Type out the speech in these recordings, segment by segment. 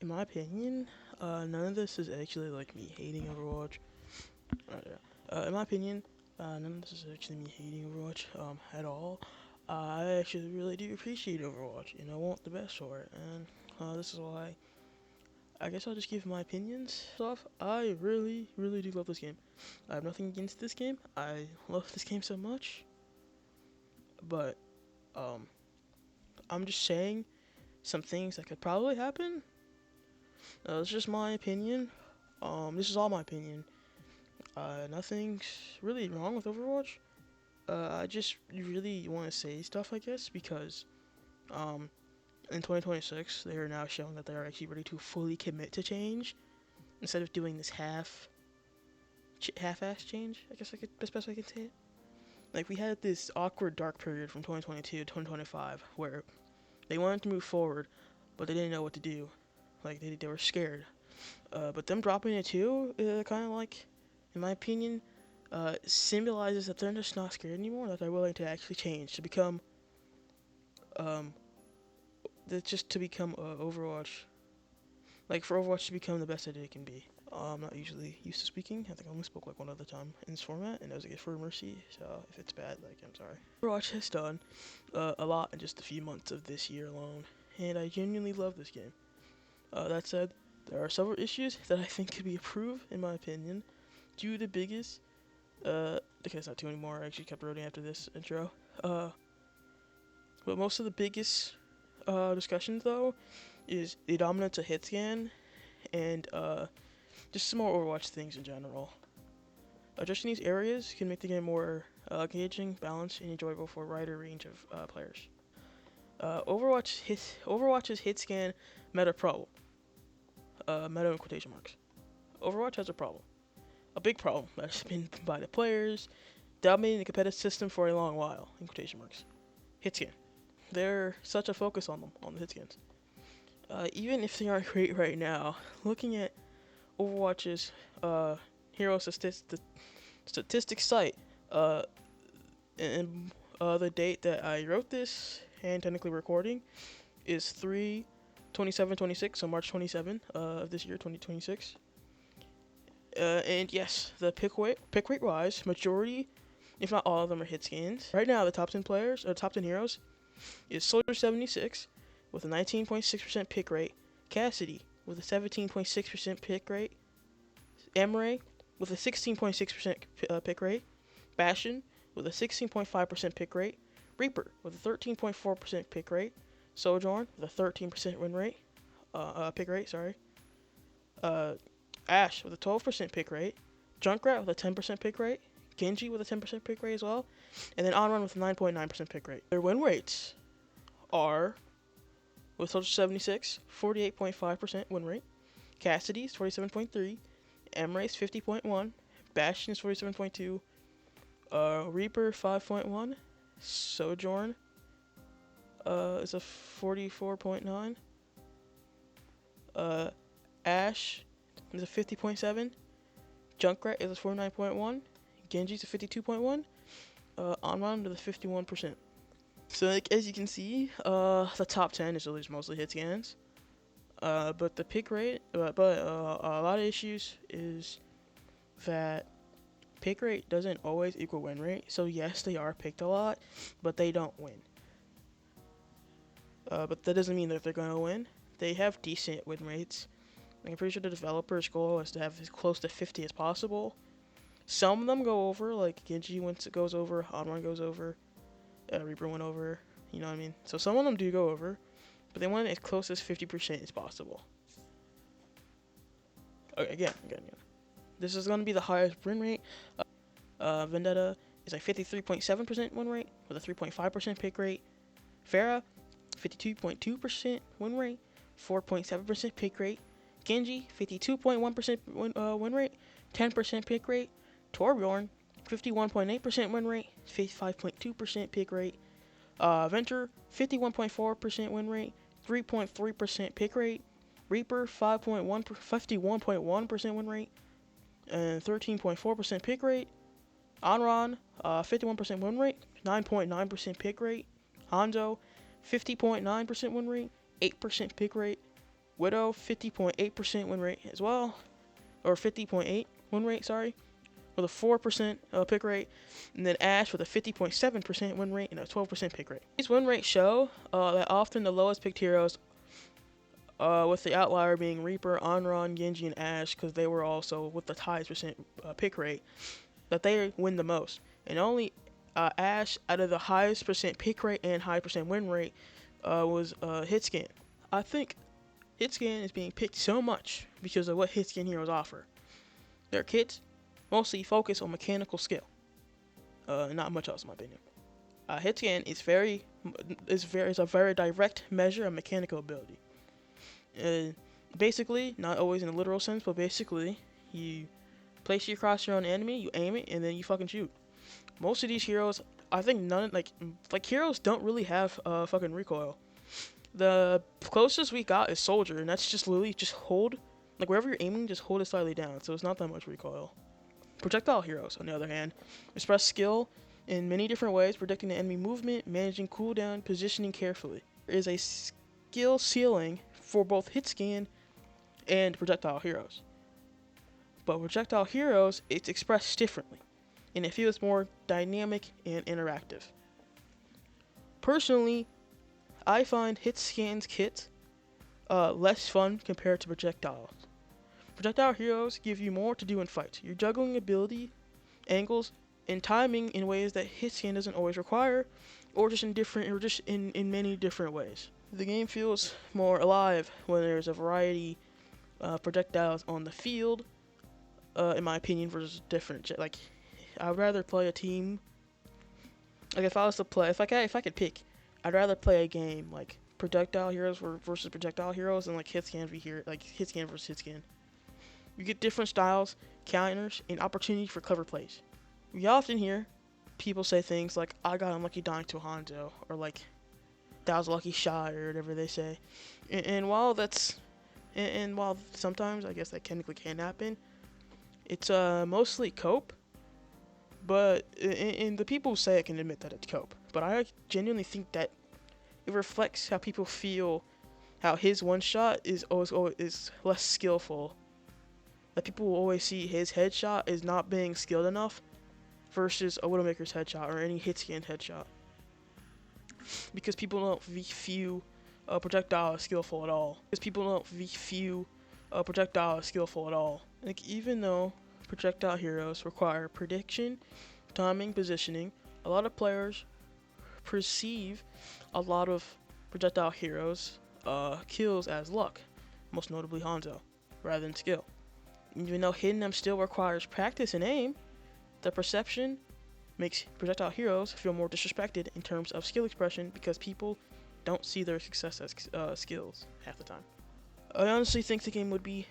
In my opinion, none of this is actually like me hating Overwatch. Yeah. In my opinion, none of this is actually me hating Overwatch at all. I actually really do appreciate Overwatch, and I want the best for it. And this is why I guess I'll just give my opinions off. I really, really do love this game. I have nothing against this game. I love this game so much, but um, I'm just saying some things that could probably happen. It's just my opinion. This is all my opinion. Nothing's really wrong with Overwatch. I just really want to say stuff, I guess, because um, in 2026 they are now showing that they are actually ready to fully commit to change instead of doing this half-ass change. I guess that's the best way I can say it. Like we had this awkward dark period from 2022 to 2025 where they wanted to move forward, but they didn't know what to do. Like they were scared. But them dropping it too, kind of like, in my opinion, symbolizes that they're just not scared anymore. That they're willing to actually change to become, um, just to become Overwatch. Like for Overwatch to become the best that it can be. I'm not usually used to speaking. I think I only spoke like one other time in this format, and that was a gift for Mercy. So if it's bad, like I'm sorry. Overwatch has done a lot in just a few months of this year alone, and I genuinely love this game. That said, there are several issues that I think could be improved, in my opinion. Two of the biggest, okay, it's not two anymore. I actually kept writing after this intro. Uh, but most of the biggest discussions though is the dominance of Hitscan and just some more Overwatch things in general. Addressing these areas can make the game more engaging, balanced, and enjoyable for a wider range of players. Overwatch's hit scan meta problem. Meta in quotation marks. Overwatch has a problem. A big problem that's been by the players dominating the competitive system for a long while, in quotation marks. Hit scan. There's such a focus on them, on the hit scans. Even if they aren't great right now, looking at Overwatch's hero statistics site, uh, and the date that I wrote this and technically recording is 3/27/26, so March 27 of this year, 2026. And yes, the pick rate wise, majority, if not all of them, are hit scans. Right now, the top 10 players, or top 10 heroes, is Soldier 76 with a 19.6% pick rate, Cassidy with a 17.6% pick rate, Emery with a 16.6% pick rate, Bastion with a 16.5% pick rate, Reaper with a 13.4% pick rate, Sojourn with a 13% win rate, pick rate, sorry, Ashe with a 12% pick rate, Junkrat with a 10% pick rate, Genji with a 10% pick rate as well, and then OnRun with a 9.9% pick rate. Their win rates are, with Soldier 76, 48.5% win rate, Cassidy's 47.3, Emray's 50.1, Bastion's 47.2, Reaper 5.1, Sojourn is a 44.9, Ashe is a 50.7, Junkrat is a 49.1, Genji's a 52.1, OnRun to the 51%. So like as you can see, the top 10 is always mostly hit scans. But the pick rate, but a lot of issues is that pick rate doesn't always equal win rate. So yes, they are picked a lot, but they don't win. But that doesn't mean that they're gonna win. They have decent win rates. I'm pretty sure the developer's goal is to have as close to 50 as possible. Some of them go over, like Genji once it goes over, OnRun goes over, Reaper went over. You know what I mean? So some of them do go over, but they want it as close as 50% as possible. Okay, again. This is going to be the highest win rate. Vendetta is a 53.7% win rate with a 3.5% pick rate. Pharah, 52.2% win rate, 4.7% pick rate. Genji, 52.1% win rate, 10% pick rate. Torbjorn, 51.8% win rate, 55.2% pick rate. Venture, 51.4% win rate, 3.3% pick rate. Reaper, 51.1% win rate, and 13.4% pick rate. Onron, 51% win rate, 9.9% pick rate. Hanzo, 50.9% win rate, 8% pick rate. Widow 50.8% win rate as well, or 50.8 win rate, sorry, with a 4% pick rate, and then Ashe with a 50.7% win rate and a 12% pick rate. These win rates show that often the lowest picked heroes, with the outlier being Reaper, Onron, Genji, and Ashe, because they were also with the highest percent pick rate, that they win the most. And only Ashe, out of the highest percent pick rate and high percent win rate, was Hitscan. I think Hitscan is being picked so much because of what Hitscan heroes offer. Their kits mostly focus on mechanical skill, not much else in my opinion. Hitscan is a very direct measure of mechanical ability. Basically, not always in a literal sense, but basically, you place your crosshair on an enemy, you aim it, and then you fucking shoot. Most of these heroes, I think none, like heroes don't really have fucking recoil. The closest we got is Soldier, and that's just literally just hold, like wherever you're aiming, just hold it slightly down, so it's not that much recoil. Projectile heroes, on the other hand, express skill in many different ways, predicting the enemy movement, managing cooldown, positioning carefully. There is a skill ceiling for both Hitscan and projectile heroes. But projectile heroes, it's expressed differently, and it feels more dynamic and interactive. Personally, I find Hitscan's kit less fun compared to projectiles. Projectile heroes give you more to do in fights. Your juggling ability, angles, and timing in ways that Hitscan doesn't always require, or just in many different ways. The game feels more alive when there's a variety of projectiles on the field, in my opinion, versus different. Like, I would rather play a team. Like, if I could pick, I'd rather play a game like projectile heroes versus projectile heroes than like Hitscan versus Hitscan. You get different styles, counters, and opportunity for clever plays. We often hear people say things like, "I got unlucky dying to a Hanzo," or like, "That was a lucky shot," or whatever they say. And while sometimes I guess that technically can happen, it's mostly cope. But and the people who say it can admit that it's cope. But I genuinely think that it reflects how people feel, how his one shot is less skillful. That people will always see his headshot as not being skilled enough versus a Widowmaker's headshot or any Hitscan headshot. Because people don't view projectile as skillful at all. Like, even though projectile heroes require prediction, timing, positioning, a lot of players perceive a lot of projectile heroes kills as luck, most notably Hanzo, rather than skill. Even though hitting them still requires practice and aim, the perception makes projectile heroes feel more disrespected in terms of skill expression because people don't see their success as skills half the time. I honestly think the game would be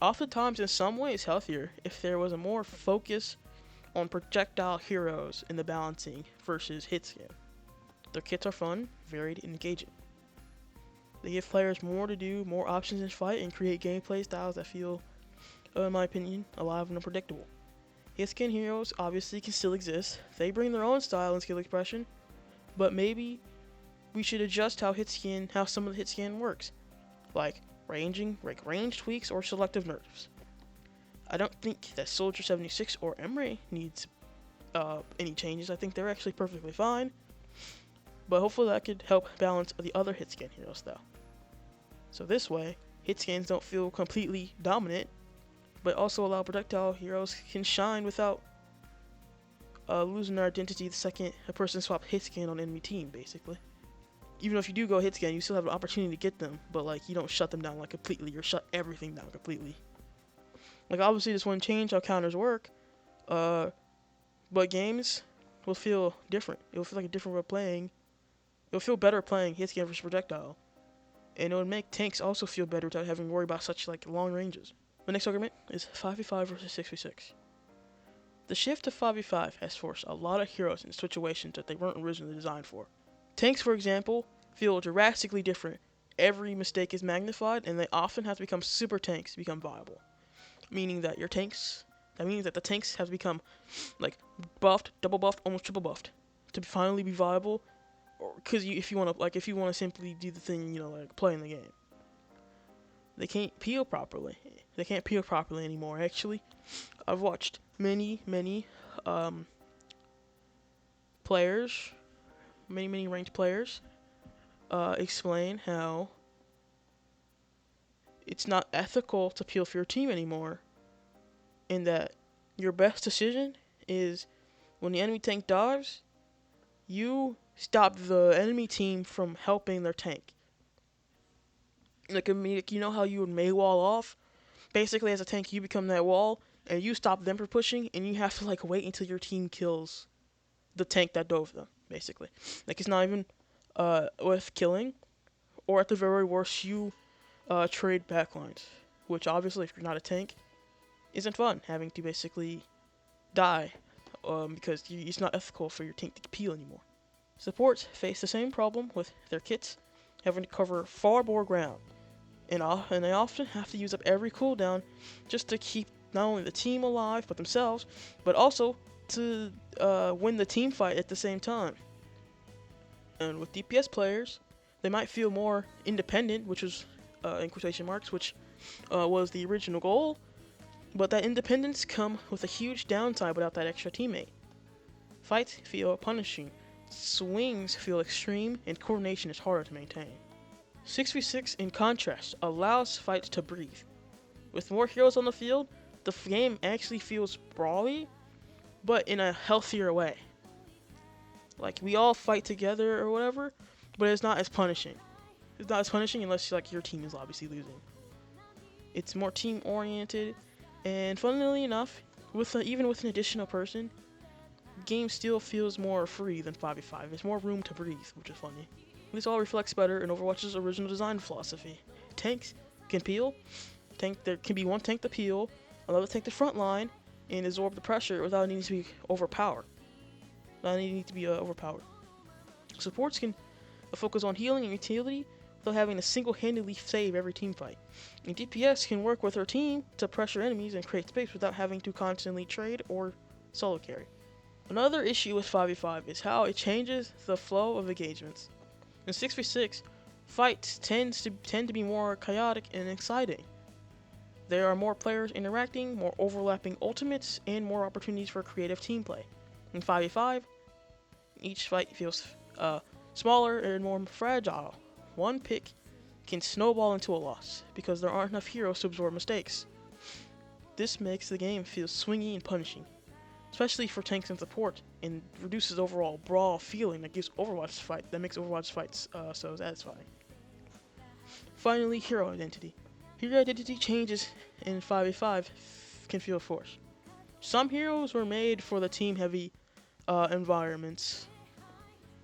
oftentimes in some ways healthier if there was a more focus on projectile heroes in the balancing versus Hitscan. Their kits are fun, varied, and engaging. They give players more to do, more options in fight, and create gameplay styles that feel, in my opinion, alive and unpredictable. Hitscan heroes obviously can still exist. They bring their own style and skill expression, but maybe we should adjust how some of the Hitscan works, like range tweaks or selective nerfs. I don't think that Soldier 76 or Emre needs any changes. I think they're actually perfectly fine, but hopefully that could help balance the other Hitscan heroes though. So this way, Hitscans don't feel completely dominant, but also allow projectile heroes can shine without losing their identity the second a person swaps Hitscan on enemy team, basically. Even if you do go Hitscan, you still have an opportunity to get them, but like, you don't shut them down like completely, you shut everything down completely. Like, obviously this wouldn't change how counters work, but games will feel different. It will feel like a different way of playing. It will feel better playing Hitscan versus projectile. And it would make tanks also feel better without having to worry about such like long ranges. The next argument is 5v5 versus 6v6. The shift to 5v5 has forced a lot of heroes into situations that they weren't originally designed for. Tanks, for example, feel drastically different. Every mistake is magnified, and they often have to become super tanks to become viable. Meaning that the tanks have to become like buffed, double buffed, almost triple buffed to finally be viable or because if you want to simply do the thing, like playing the game, they can't peel properly. They can't peel properly anymore. Actually, I've watched many players, many ranked players, explain how it's not ethical to peel for your team anymore, and that your best decision is when the enemy tank dives, you stop the enemy team from helping their tank. Like, you know how you would may wall off? Basically, as a tank, you become that wall, and you stop them from pushing, and you have to, like, wait until your team kills the tank that dove them, basically. Like, it's not even with killing, or at the very worst, you trade backlines, which obviously, if you're not a tank, isn't fun, having to basically die, because it's not ethical for your tank to peel anymore. Supports face the same problem with their kits, having to cover far more ground, and they often have to use up every cooldown just to keep not only the team alive, but themselves, but also to win the team fight at the same time. And with DPS players, they might feel more independent, which was, in quotation marks, which was the original goal, but that independence come with a huge downside without that extra teammate. Fights feel punishing, swings feel extreme, and coordination is harder to maintain. 6v6, in contrast, allows fights to breathe. With more heroes on the field, the game actually feels brawly, but in a healthier way. Like, we all fight together or whatever, but it's not as punishing. It's not as punishing unless, like, your team is obviously losing. It's more team-oriented, and funnily enough, even with an additional person, the game still feels more free than 5v5. There's more room to breathe, which is funny. This all reflects better in Overwatch's original design philosophy. Tanks can peel. There can be one tank to peel, another tank to front line, and absorb the pressure without needing to be overpowered. Supports can focus on healing and utility without having to single-handedly save every team fight. And DPS can work with their team to pressure enemies and create space without having to constantly trade or solo carry. Another issue with 5v5 is how it changes the flow of engagements. In 6v6, fights tend to be more chaotic and exciting. There are more players interacting, more overlapping ultimates, and more opportunities for creative team play. In 5v5, each fight feels smaller and more fragile. One pick can snowball into a loss because there aren't enough heroes to absorb mistakes. This makes the game feel swingy and punishing, especially for tanks and support, and reduces overall brawl feeling that makes Overwatch fights so satisfying. Finally, hero identity. Hero identity changes in 5v5 can feel forced. Some heroes were made for the team-heavy environments,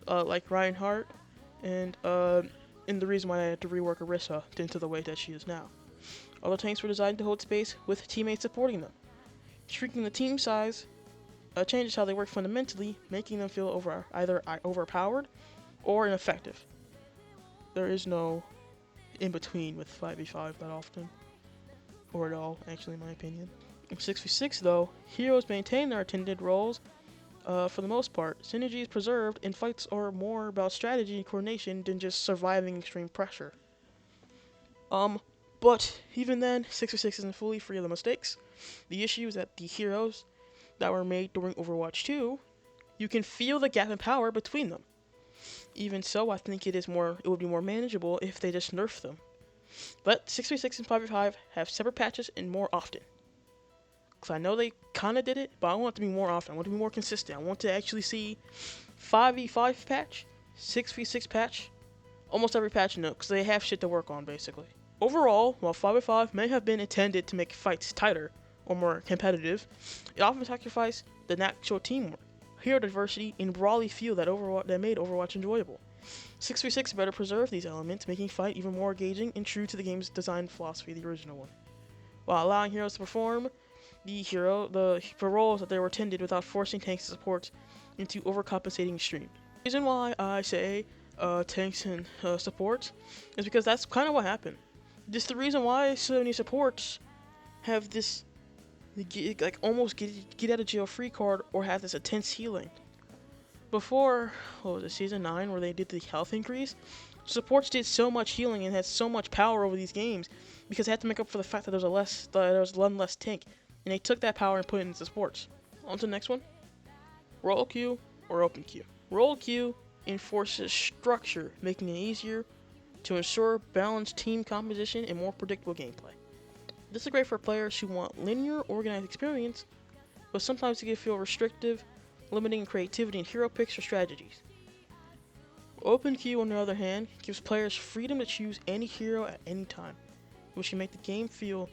like Reinhardt, and the reason why I had to rework Orisa into the way that she is now. Other tanks were designed to hold space with teammates supporting them. Shrinking the team size changes how they work fundamentally, making them feel either overpowered or ineffective. There is no in-between with 5v5 that often, or at all, actually, in my opinion. In 6v6, though, heroes maintain their intended roles for the most part. Synergy is preserved, and fights are more about strategy and coordination than just surviving extreme pressure. But even then, 6v6 isn't fully free of the mistakes. The issue is that the heroes that were made during Overwatch 2, you can feel the gap in power between them. Even so, I think it would be more manageable if they just nerfed them. But 6v6 and 5v5 have separate patches and more often. Because I know they kind of did it, but I want it to be more often. I want it to be more consistent. I want to actually see 5v5 patch, 6v6 patch, almost every patch note, because they have shit to work on, basically. Overall, while 5v5 may have been intended to make fights tighter or more competitive, it often sacrificed the natural teamwork, hero diversity, and brawly feel that made Overwatch enjoyable. 6v6 better preserved these elements, making fight even more engaging and true to the game's design philosophy, the original one, while allowing heroes to perform the roles that they were intended without forcing tanks and supports into overcompensating extreme. The reason why I say tanks and supports is because that's kind of what happened. Just the reason why so many supports have this almost get out of jail free card or have this intense healing. before, what was it, season 9, where they did the health increase, supports did so much healing and had so much power over these games because they had to make up for the fact that there was one less tank, and they took that power and put it into sports. On to the next one. Roll queue or open queue. Roll queue enforces structure, making it easier to ensure balanced team composition and more predictable gameplay. This is great for players who want linear, organized experience, but sometimes it can feel restrictive, limiting creativity in hero picks or strategies. Open queue, on the other hand, gives players freedom to choose any hero at any time, which can make the game feel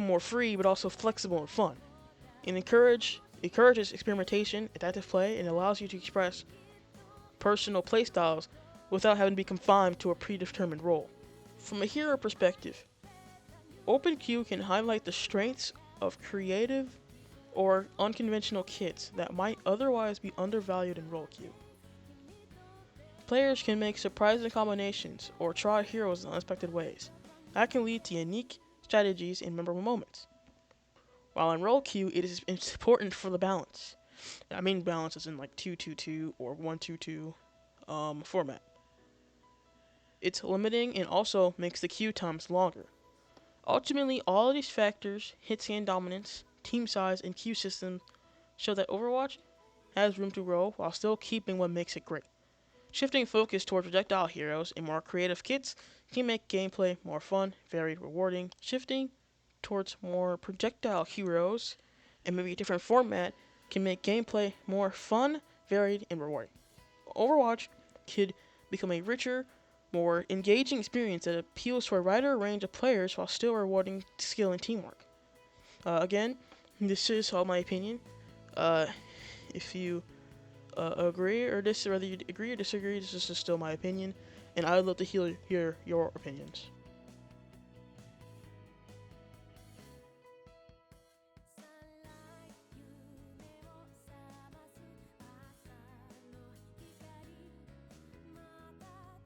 more free, but also flexible and fun. It encourages experimentation, adaptive play, and allows you to express personal playstyles without having to be confined to a predetermined role. From a hero perspective, open queue can highlight the strengths of creative or unconventional kits that might otherwise be undervalued in roll queue. Players can make surprising combinations or try heroes in unexpected ways. That can lead to unique strategies and memorable moments. While in roll queue, it is important for the balance. I mean balance is in like 2-2-2 or 1-2-2 format. It's limiting and also makes the queue times longer. Ultimately, all of these factors, hitscan dominance, team size, and queue system, show that Overwatch has room to grow while still keeping what makes it great. Shifting focus toward projectile heroes and more creative kits can make gameplay more fun, varied, rewarding. Shifting towards more projectile heroes and maybe a different format can make gameplay more fun, varied, and rewarding. Overwatch could become a richer, more engaging experience that appeals to a wider range of players while still rewarding skill and teamwork. Again, this is all my opinion. If you whether you agree or disagree, this is still my opinion, and I would love to hear your opinions.